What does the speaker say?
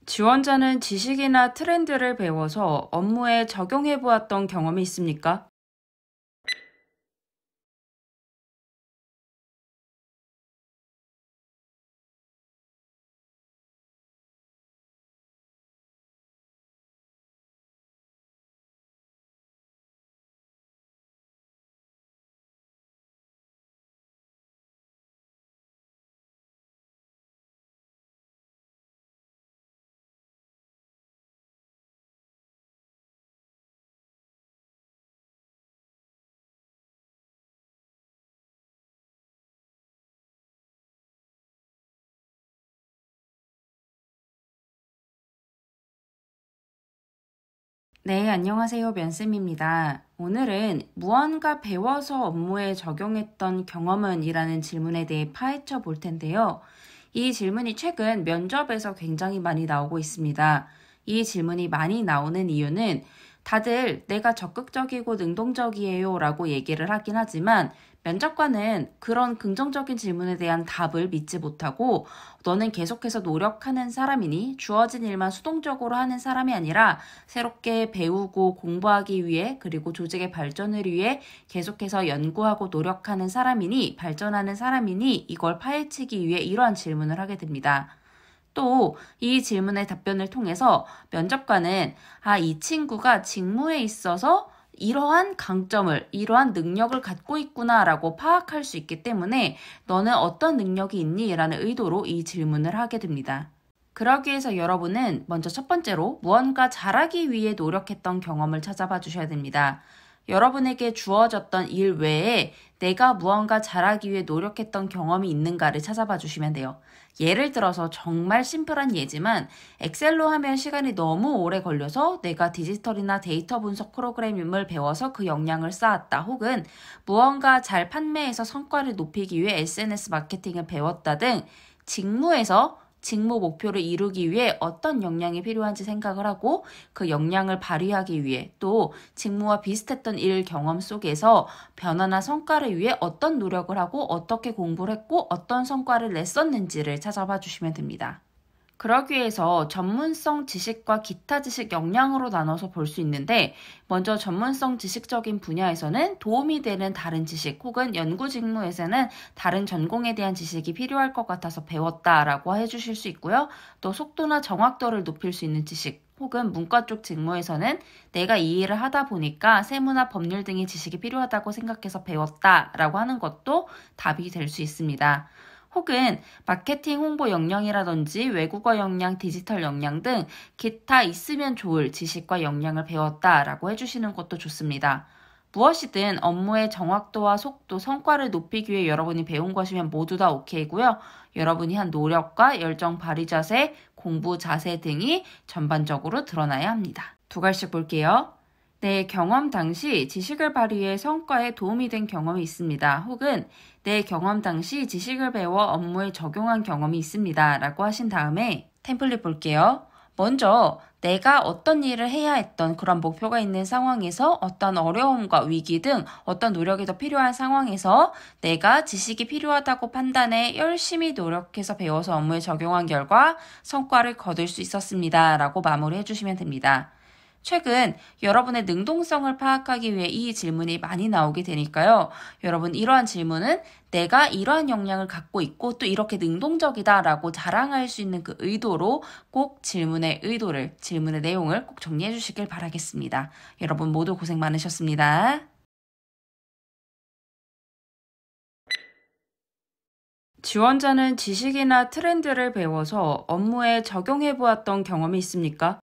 지원자는 지식이나 트렌드를 배워서 업무에 적용해 보았던 경험이 있습니까? 네, 안녕하세요. 면쌤입니다. 오늘은 무언가 배워서 업무에 적용했던 경험은 이라는 질문에 대해 파헤쳐 볼 텐데요. 이 질문이 최근 면접에서 굉장히 많이 나오고 있습니다. 이 질문이 많이 나오는 이유는 다들 내가 적극적이고 능동적이에요 라고 얘기를 하긴 하지만 면접관은 그런 긍정적인 질문에 대한 답을 믿지 못하고 너는 계속해서 노력하는 사람이니 주어진 일만 수동적으로 하는 사람이 아니라 새롭게 배우고 공부하기 위해 그리고 조직의 발전을 위해 계속해서 연구하고 노력하는 사람이니 발전하는 사람이니 이걸 파헤치기 위해 이러한 질문을 하게 됩니다. 또 이 질문의 답변을 통해서 면접관은 이 친구가 직무에 있어서 이러한 강점을, 이러한 능력을 갖고 있구나라고 파악할 수 있기 때문에 너는 어떤 능력이 있니? 라는 의도로 이 질문을 하게 됩니다. 그러기 위해서 여러분은 먼저 첫 번째로 무언가 잘하기 위해 노력했던 경험을 찾아봐 주셔야 됩니다. 여러분에게 주어졌던 일 외에 내가 무언가 잘하기 위해 노력했던 경험이 있는가를 찾아봐 주시면 돼요. 예를 들어서 정말 심플한 예지만 엑셀로 하면 시간이 너무 오래 걸려서 내가 디지털이나 데이터 분석 프로그래밍을 배워서 그 역량을 쌓았다. 혹은 무언가 잘 판매해서 성과를 높이기 위해 SNS 마케팅을 배웠다 등 직무에서 직무 목표를 이루기 위해 어떤 역량이 필요한지 생각을 하고 그 역량을 발휘하기 위해 또 직무와 비슷했던 일 경험 속에서 변화나 성과를 위해 어떤 노력을 하고 어떻게 공부를 했고 어떤 성과를 냈었는지를 찾아봐 주시면 됩니다. 그러기 위해서 전문성 지식과 기타 지식 역량으로 나눠서 볼 수 있는데 먼저 전문성 지식적인 분야에서는 도움이 되는 다른 지식 혹은 연구 직무에서는 다른 전공에 대한 지식이 필요할 것 같아서 배웠다라고 해주실 수 있고요. 또 속도나 정확도를 높일 수 있는 지식 혹은 문과 쪽 직무에서는 내가 이 일을 하다 보니까 세무나 법률 등의 지식이 필요하다고 생각해서 배웠다라고 하는 것도 답이 될 수 있습니다. 혹은 마케팅 홍보 역량이라든지 외국어 역량, 디지털 역량 등 기타 있으면 좋을 지식과 역량을 배웠다라고 해주시는 것도 좋습니다. 무엇이든 업무의 정확도와 속도, 성과를 높이기 위해 여러분이 배운 것이면 모두 다 오케이고요. 여러분이 한 노력과 열정 발휘 자세, 공부 자세 등이 전반적으로 드러나야 합니다. 두 가지씩 볼게요. 내 경험 당시 지식을 발휘해 성과에 도움이 된 경험이 있습니다. 혹은 내 경험 당시 지식을 배워 업무에 적용한 경험이 있습니다. 라고 하신 다음에 템플릿 볼게요. 먼저 내가 어떤 일을 해야 했던 그런 목표가 있는 상황에서 어떤 어려움과 위기 등 어떤 노력이 더 필요한 상황에서 내가 지식이 필요하다고 판단해 열심히 노력해서 배워서 업무에 적용한 결과 성과를 거둘 수 있었습니다. 라고 마무리해 주시면 됩니다. 최근 여러분의 능동성을 파악하기 위해 이 질문이 많이 나오게 되니까요. 여러분 이러한 질문은 내가 이러한 역량을 갖고 있고 또 이렇게 능동적이다라고 자랑할 수 있는 그 의도로 꼭 질문의 의도를, 질문의 내용을 꼭 정리해 주시길 바라겠습니다. 여러분 모두 고생 많으셨습니다. 지원자는 지식이나 트렌드를 배워서 업무에 적용해 보았던 경험이 있습니까?